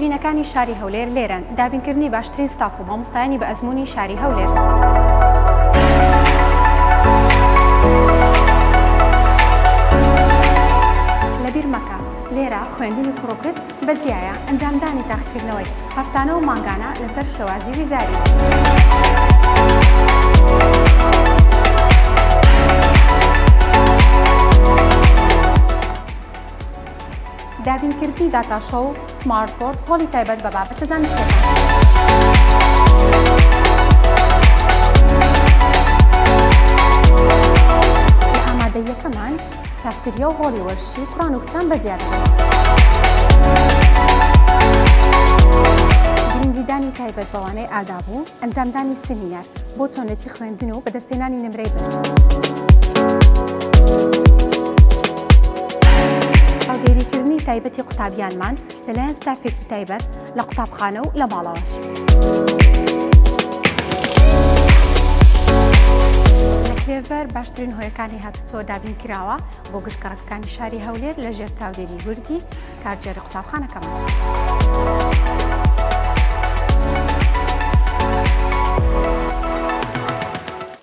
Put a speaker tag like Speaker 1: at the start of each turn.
Speaker 1: باشترینەکانی شاری هەولێر لێرەن. دابینکردنی باشترین ستاف و مامۆستایانی بە ئەزموونی شاری هەولێر. لەبیر مەکە لێرە خوێندنی کوڕوکت بەجیایە ئەنجامدانی تاقیکردنەوەی هەفتانە و مانگانە لەسەر شێوازی ویزاری. دابینکردنی داتاشۆ و سمارت بۆرد هۆڵی تایبەت بە بابەتە زانستیەکان. لە ئامادەییەکەمان کافتریا و هۆڵی وەرشی کوڕان و کچان بەجیا دەبێت. گرنگیدانی تایبەت بەوانەی ئاگابوو، ئەنجامدانی سمینار بۆ چۆنێتی خوێندن و بەدەستهێنانی نمرەی برس. چاودێریکردنی تایبەتی قوتابیانمان لەلایەن ستافێکی تایبەت لە قوتابخانە و لە ماڵەوەش. لە کلێڤەر باشترین هۆیەکانی هاتوچۆ دابین کراوە بۆ گشتگەڕەکەکانی شاری هەولێر لە ژێر چاودێری وردی کارگێڕی قوتابخانەکەمان.